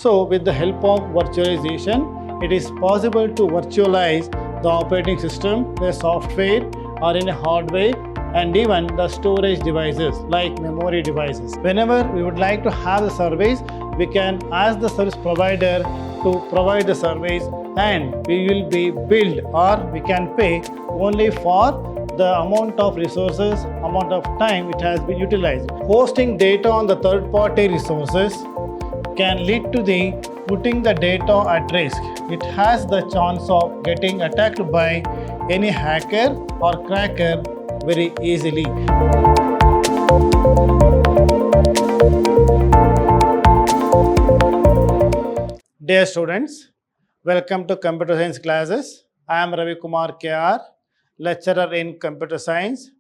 So with the help of virtualization, it is possible to virtualize the operating system, the software or in a hardware, and even the storage devices like memory devices. Whenever we would like to have the service, we can ask the service provider to provide the service, and we will be billed or we can pay only for the amount of resources, amount of time it has been utilized. Hosting data on the third-party resources can lead to the putting the data at risk. It has the chance of getting attacked by any hacker or cracker very easily. Dear students, welcome to Computer Science classes. I am Ravi Kumar KR, lecturer in Computer Science,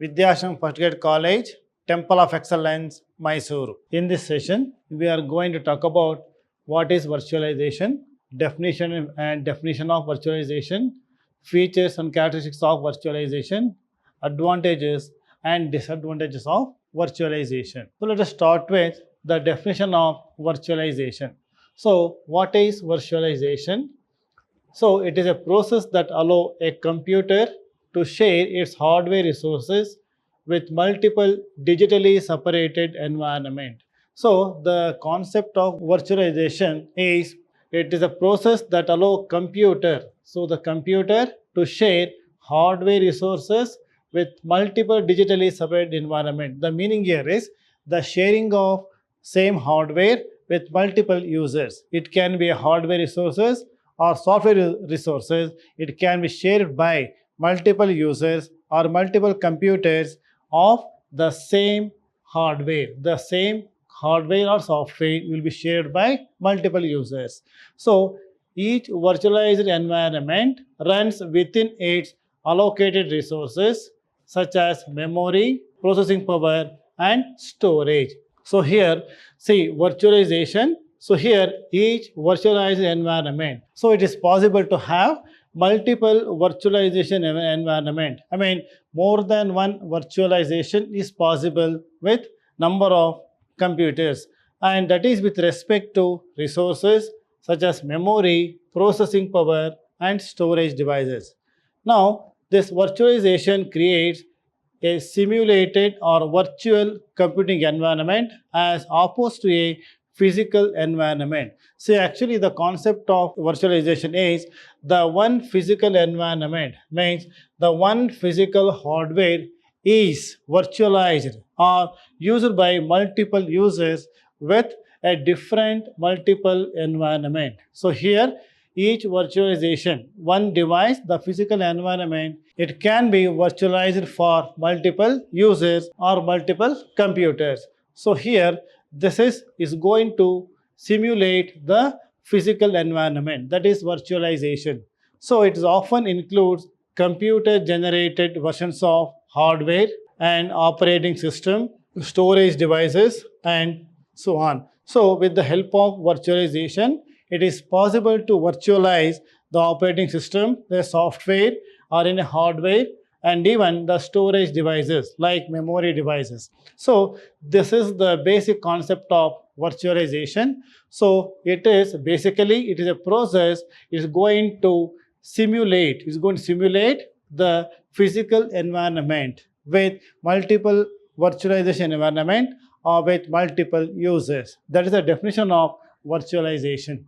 Vidhyaashram First Grade College, Temple of Excellence, MYSURU. In this session, we are going to talk about what is virtualization, definition of virtualization, features and characteristics of virtualization, advantages and disadvantages of virtualization. So let us start with the definition of virtualization. So what is virtualization? So it is a process that allows a computer to share its hardware resources with multiple digitally separated environment. So the concept of virtualization is it is a process that allows computer to share hardware resources with multiple digitally separated environment. The meaning here is the sharing of same hardware with multiple users. It can be hardware resources or software resources. It can be shared by multiple users or multiple computers of the same hardware. The same hardware or software will be shared by multiple users. So each virtualized environment runs within its allocated resources such as memory, processing power, and storage. So here, see virtualization. So here each virtualized environment. So it is possible to have multiple virtualization environment. I mean, more than one virtualization is possible with number of computers, and that is with respect to resources such as memory, processing power, and storage devices. Now, this virtualization creates a simulated or virtual computing environment as opposed to a physical environment. See, actually the concept of virtualization is the one physical environment means the one physical hardware is virtualized or used by multiple users with a different multiple environment. So here each virtualization, one device, the physical environment, it can be virtualized for multiple users or multiple computers. So here this is going to simulate the physical environment, that is virtualization. So it often includes computer generated versions of hardware and operating system, storage devices, and so on. So with the help of virtualization, it is possible to virtualize the operating system, the software or in a hardware, and even the storage devices like memory devices. So this is the basic concept of virtualization. So it is basically it is a process is going to simulate the physical environment with multiple virtualization environment or with multiple users. That is the definition of virtualization.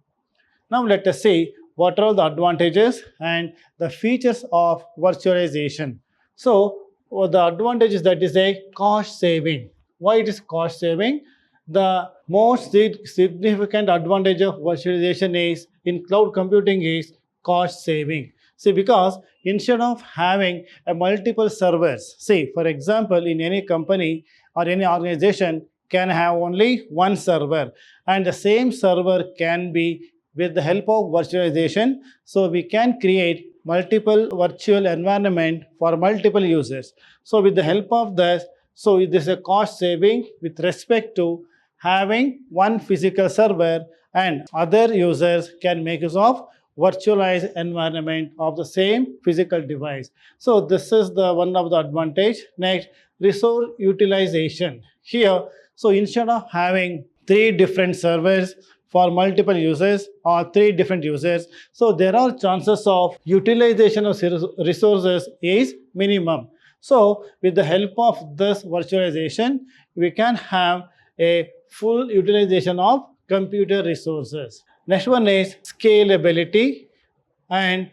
Now let us see what are the advantages and the features of virtualization. So the advantage is that is a cost saving. Why it is cost saving? The most significant advantage of virtualization is in cloud computing is cost saving. See, because instead of having a multiple servers, say for example in any company or any organization can have only one server, and the same server can be with the help of virtualization. So we can create multiple virtual environment for multiple users. So with the help of this, so it is a cost saving with respect to having one physical server, and other users can make use of virtualized environment of the same physical device. So this is the one of the advantage. Next, resource utilization. Here, so instead of having 3 different servers for multiple users or 3 different users. So there are chances of utilization of resources is minimum. So with the help of this virtualization, we can have a full utilization of computer resources. Next one is scalability and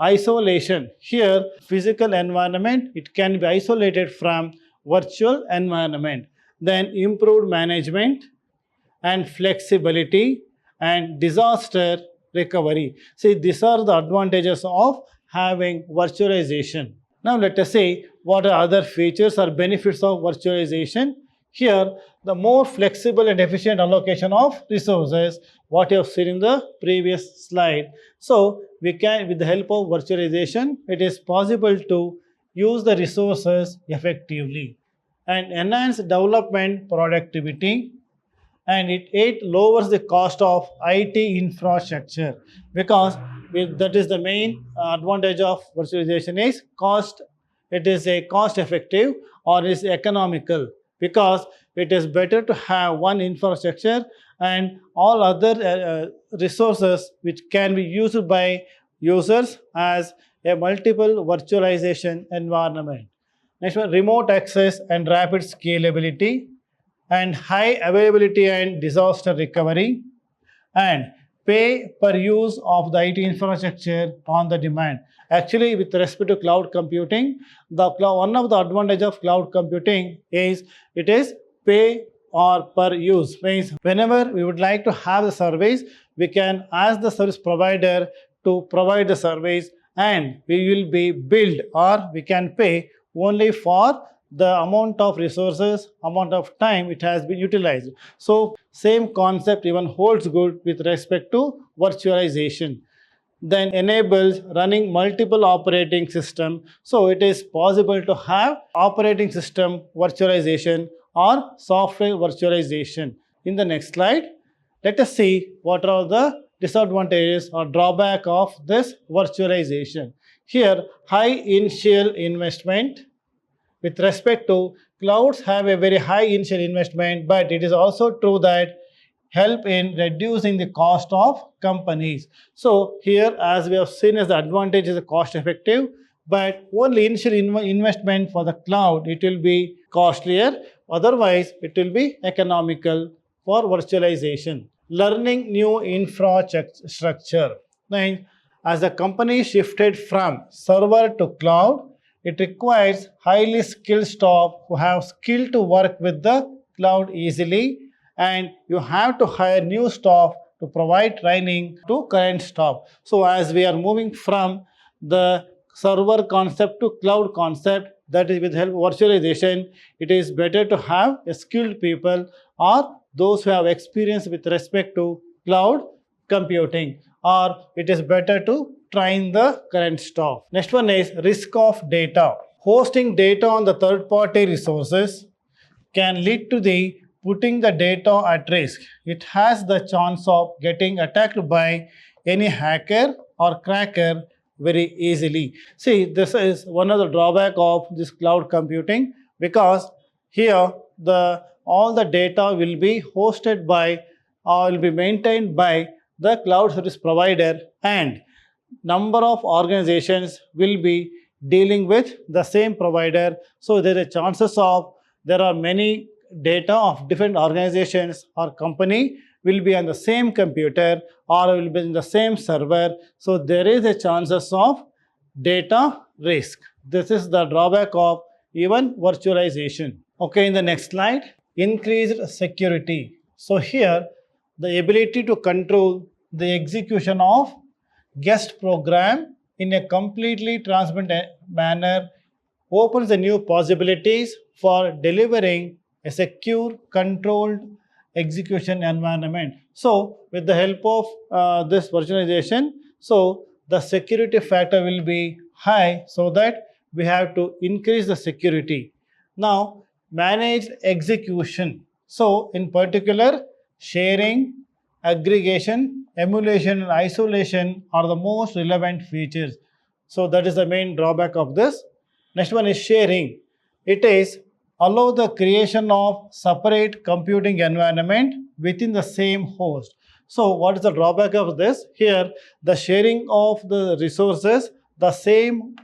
isolation. Here, physical environment, it can be isolated from virtual environment. Then improved management and flexibility and disaster recovery. See, these are the advantages of having virtualization. Now let us see what are other features or benefits of virtualization. Here, the more flexible and efficient allocation of resources, what you have seen in the previous slide. So we can, with the help of virtualization, it is possible to use the resources effectively and enhance development productivity, and it lowers the cost of IT infrastructure, because that is the main advantage of virtualization is cost. It is a cost effective or is economical, because it is better to have one infrastructure and all other resources which can be used by users as a multiple virtualization environment. Next one, remote access and rapid scalability and high availability and disaster recovery, and pay per use of the IT infrastructure on the demand. Actually, with respect to cloud computing, one of the advantage of cloud computing is it is pay or per use. Means whenever we would like to have the service, we can ask the service provider to provide the service, and we will be billed or we can pay only for the amount of resources, amount of time it has been utilized. So same concept even holds good with respect to virtualization. Then enables running multiple operating system. So it is possible to have operating system virtualization or software virtualization. In the next slide, let us see what are the disadvantages or drawback of this virtualization. Here, high initial investment. With respect to clouds have a very high initial investment, but it is also true that help in reducing the cost of companies. So here, as we have seen, as the advantage is cost effective, but only initial investment for the cloud, it will be costlier. Otherwise, it will be economical for virtualization. Learning new infrastructure. Now, as the company shifted from server to cloud, it requires highly skilled staff who have skill to work with the cloud easily, and you have to hire new staff to provide training to current staff. So as we are moving from the server concept to cloud concept, that is with help of virtualization, it is better to have skilled people or those who have experience with respect to cloud computing, or it is better to train the current staff. Next one is risk of data. Hosting data on the third-party resources can lead to the putting the data at risk. It has the chance of getting attacked by any hacker or cracker very easily. See, this is one of the drawback of this cloud computing, because here all the data will be hosted by or will be maintained by the cloud service provider, and number of organizations will be dealing with the same provider. So there are chances of there are many data of different organizations or company will be on the same computer or will be in the same server. So there is a chances of data risk. This is the drawback of even virtualization. Okay, in the next slide, increased security. So here, the ability to control the execution of guest program in a completely transparent manner opens the new possibilities for delivering a secure, controlled execution environment. So with the help of this virtualization, so the security factor will be high, so that we have to increase the security. Now, managed execution. So in particular, sharing, aggregation, emulation, and isolation are the most relevant features. So that is the main drawback of this. Next one is sharing. It is allow the creation of separate computing environment within the same host. So what is the drawback of this? Here, the sharing of the resources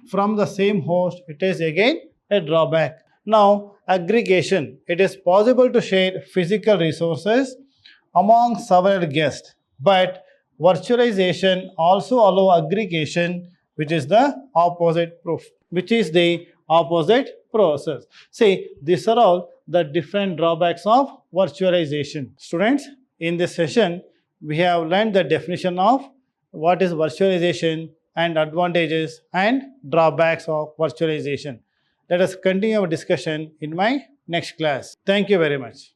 from the same host, it is again a drawback. Now, aggregation. It is possible to share physical resources among several guests, but virtualization also allow aggregation, which is the opposite proof, which is the opposite process. See, these are all the different drawbacks of virtualization. Students, in this session, we have learned the definition of what is virtualization and advantages and drawbacks of virtualization. Let us continue our discussion in my next class. Thank you very much.